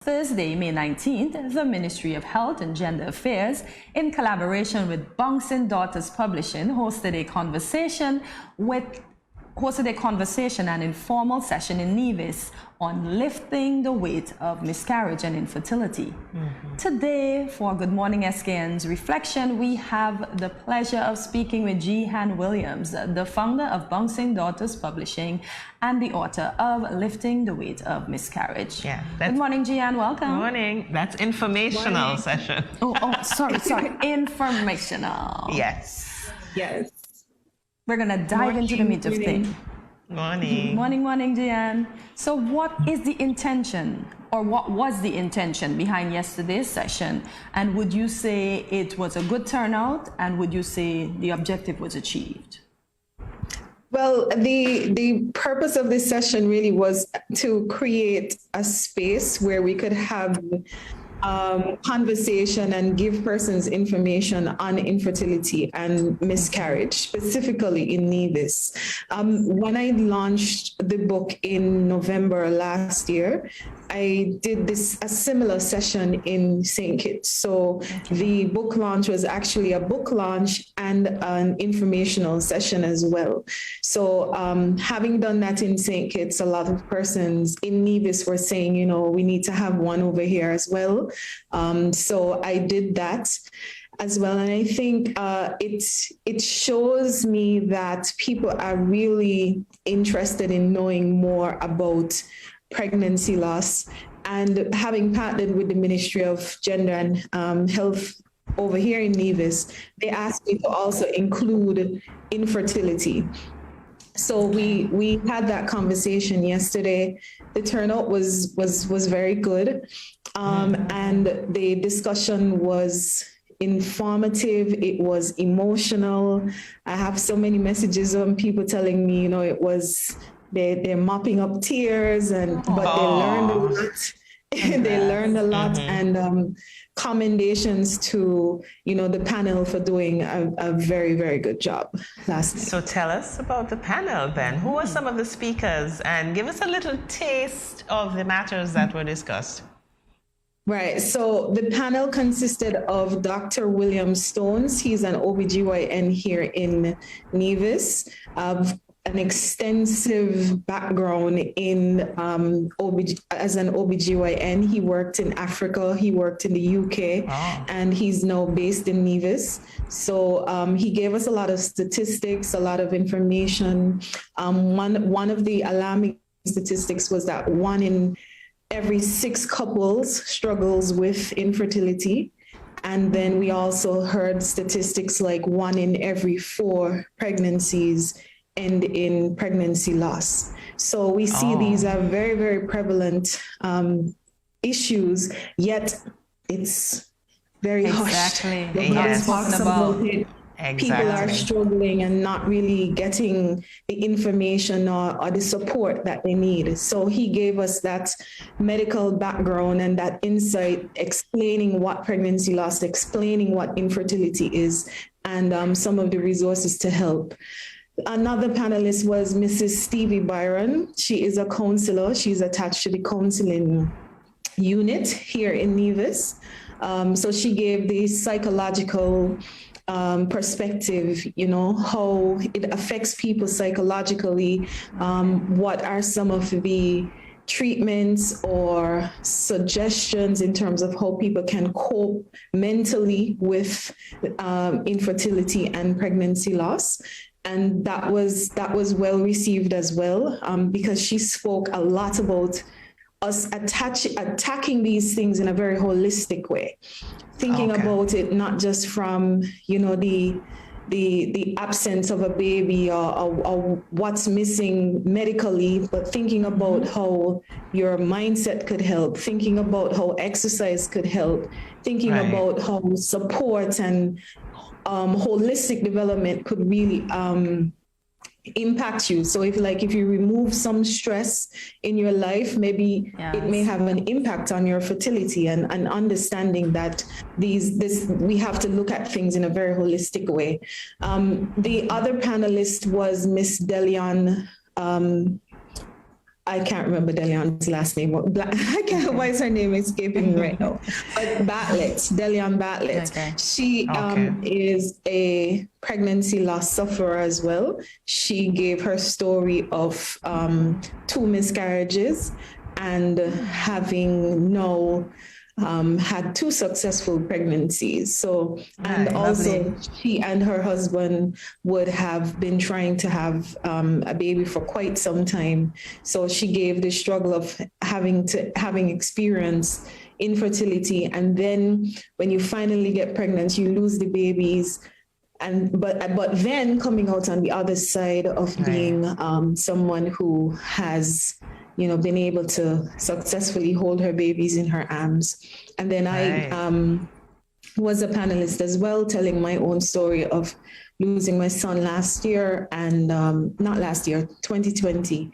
Thursday, May 19th, the Ministry of Health and Gender Affairs, in collaboration with Bouncing Daughters Publishing, hosted a conversation and informal session in Nevis on lifting the weight of miscarriage and infertility. Today, for Good Morning SKN's Reflection, we have the pleasure of speaking with Jihan Williams, the founder of Bouncing Daughters Publishing and the author of Lifting the Weight of Miscarriage. Yeah. Good morning, Jihan. Welcome. Good morning. That's informational session. Sorry. Informational. Yes. Yes. We're going to dive into the meat of things. Morning. Morning, Jihan. So what is the intention, or what was the intention behind yesterday's session? And would you say it was a good turnout? And would you say the objective was achieved? Well, the purpose of this session really was to create a space where we could have conversation and give persons information on infertility and miscarriage, specifically in Nevis. When I launched the book in November last year, I did a similar session in St. Kitts. So the book launch was actually a book launch and an informational session as well. So having done that in St. Kitts, a lot of persons in Nevis were saying, you know, we need to have one over here as well. So I did that as well. And I think it shows me that people are really interested in knowing more about pregnancy loss. And having partnered with the Ministry of Gender and Health over here in Nevis, they asked me to also include infertility. So we had that conversation yesterday. The turnout was very good. And the discussion was informative. It was emotional. I have so many messages on people telling me, you know, it was, they're mopping up tears, but they learned a lot. They learned a lot, and commendations to, you know, the panel for doing a very, very good job last night. So tell us about the panel then. Who were some of the speakers, and give us a little taste of the matters that were discussed. Right. So the panel consisted of Dr. William Stones. He's an OBGYN here in Nevis, an extensive background in as an OBGYN. He worked in Africa, he worked in the UK, and he's now based in Nevis. So he gave us a lot of statistics, a lot of information. One of the alarming statistics was that 1 in every 6 couples struggles with infertility. And then we also heard statistics like 1 in every 4 pregnancies end in pregnancy loss. So we see these are very, very prevalent issues, yet it's very hushed. Yes. Talks about it. People are struggling and not really getting the information or the support that they need. So he gave us that medical background and that insight, explaining what pregnancy loss, explaining what infertility is, and some of the resources to help. Another panelist was Mrs. Stevie Byron. She is a counselor. She's attached to the counseling unit here in Nevis. So she gave the psychological perspective, you know, how it affects people psychologically. What are some of the treatments or suggestions in terms of how people can cope mentally with infertility and pregnancy loss? And that was well received as well, because she spoke a lot about us attacking these things in a very holistic way, thinking about it not just from, you know, the absence of a baby or what's missing medically, but thinking about how your mindset could help, thinking about how exercise could help, thinking about how support and holistic development could really impact you. So if you remove some stress in your life, maybe it may have an impact on your fertility, and understanding that we have to look at things in a very holistic way. The other panelist was Miss Delian I can't remember Delian's last name. I can't. Why is her name escaping me right now? But Delian Bartlett. Okay. She is a pregnancy loss sufferer as well. She gave her story of 2 miscarriages and having had 2 successful pregnancies. So, and also she and her husband would have been trying to have a baby for quite some time. So she gave the struggle of having experienced infertility. And then when you finally get pregnant, you lose the babies. But then coming out on the other side of being someone who has been able to successfully hold her babies in her arms. And then I was a panelist as well, telling my own story of losing my son last year and not last year, 2020,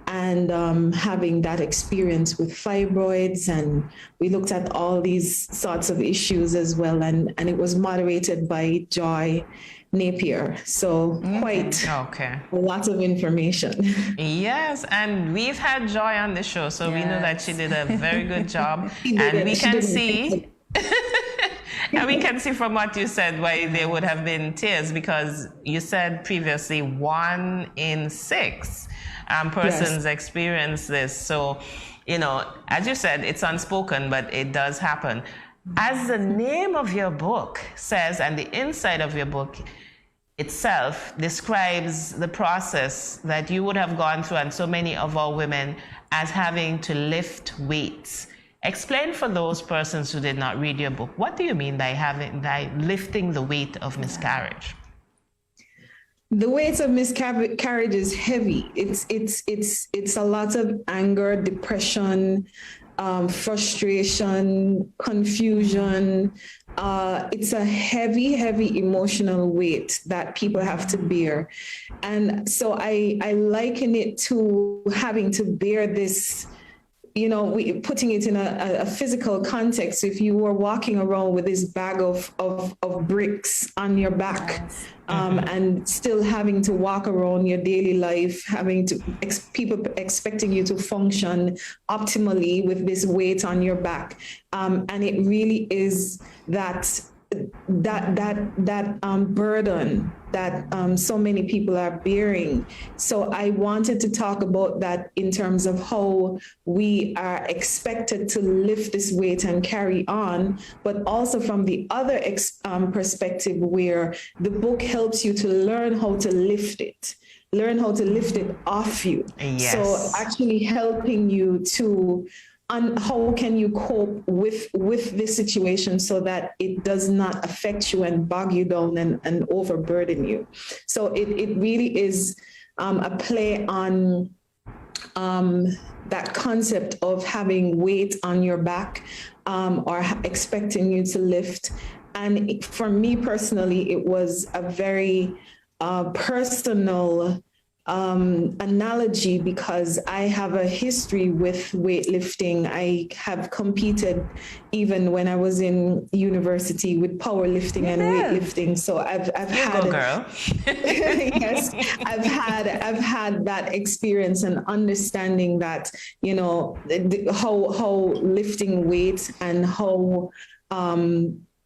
and having that experience with fibroids. And we looked at all these sorts of issues as well. And it was moderated by Joy Napier. So quite a lot of information. Yes, and we've had Joy on the show, so we know that she did a very good job. And we can see and we can see from what you said why there would have been tears, because you said previously 1 in 6 persons experience this. So, as you said, it's unspoken, but it does happen. As the name of your book says, and the inside of your book itself describes the process that you would have gone through, and so many of our women, as having to lift weights. Explain for those persons who did not read your book, what do you mean by lifting the weight of miscarriage? The weight of miscarriage is heavy. It's a lot of anger, depression, frustration, confusion. It's a heavy emotional weight that people have to bear. And so I liken it to having to bear this, putting it in a physical context. If you were walking around with this bag of bricks on your back, and still having to walk around your daily life, having to people expecting you to function optimally with this weight on your back, and it really is that burden that so many people are bearing. So I wanted to talk about that in terms of how we are expected to lift this weight and carry on, but also from the other perspective, where the book helps you to learn how to lift it off you. Yes. So actually helping you to how can you cope with this situation so that it does not affect you and bog you down and overburden you. So it really is a play on that concept of having weight on your back, or expecting you to lift. And for me personally, it was a very personal analogy, because I have a history with weightlifting. I have competed even when I was in university with powerlifting and weightlifting. So I've had girl. Yes, I've had that experience and understanding that, how lifting weights and how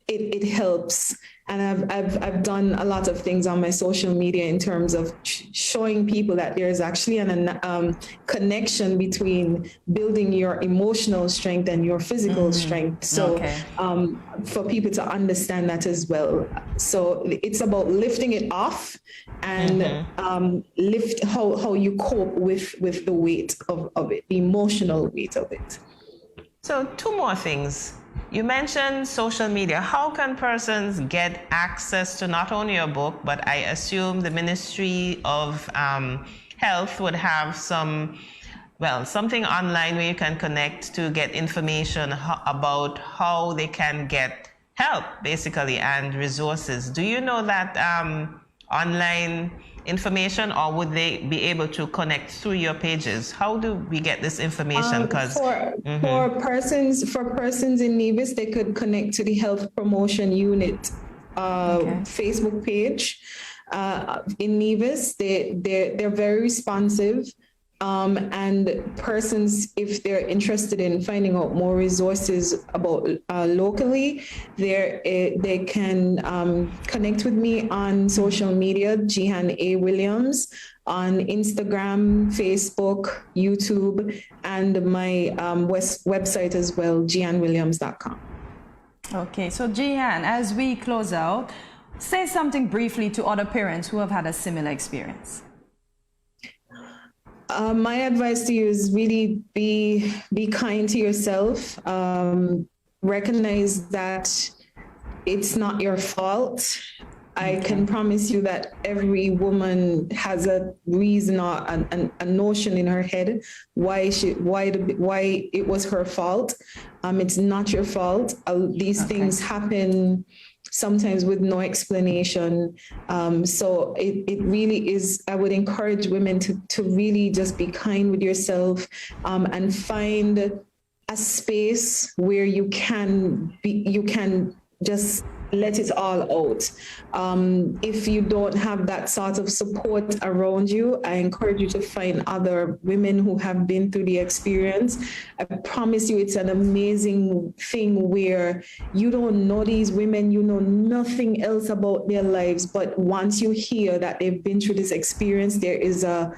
it helps. And I've done a lot of things on my social media in terms of showing people that there's actually a connection between building your emotional strength and your physical strength. So for people to understand that as well. So it's about lifting it off and lift how you cope with the weight of it, the emotional weight of it. So 2 more things. You mentioned social media. How can persons get access to not only your book, but I assume the Ministry of Health would have something online where you can connect to get information about how they can get help, basically, and resources. Do you know that online information, or would they be able to connect through your pages? How do we get this information? Because for persons in Nevis, they could connect to the Health Promotion Unit Facebook page in Nevis. They're very responsive. And persons, if they're interested in finding out more resources about locally, they can connect with me on social media, Jihan A. Williams, on Instagram, Facebook, YouTube, and my website as well, jihanwilliams.com. Okay, so Jihan, as we close out, say something briefly to other parents who have had a similar experience. My advice to you is really be kind to yourself. Recognize that it's not your fault. I can promise you that every woman has a reason or a notion in her head why it was her fault. It's not your fault. These things happen sometimes with no explanation. So it really is, I would encourage women to really just be kind with yourself, and find a space where you can just let it all out. If you don't have that sort of support around you, I encourage you to find other women who have been through the experience. I promise you, it's an amazing thing where you don't know these women, you know nothing else about their lives, but once you hear that they've been through this experience, there is a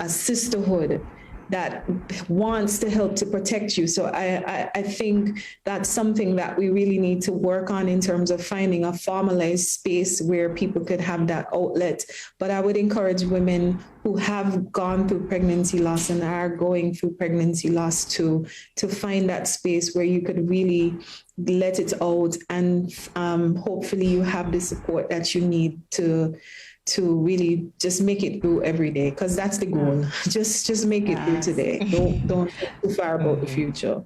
sisterhood that wants to help to protect you. So I think that's something that we really need to work on in terms of finding a formalized space where people could have that outlet. But I would encourage women who have gone through pregnancy loss and are going through pregnancy loss to find that space where you could really let it out, and hopefully you have the support that you need to really just make it through every day, because that's the goal. Just make it through today. Don't think too far about the future.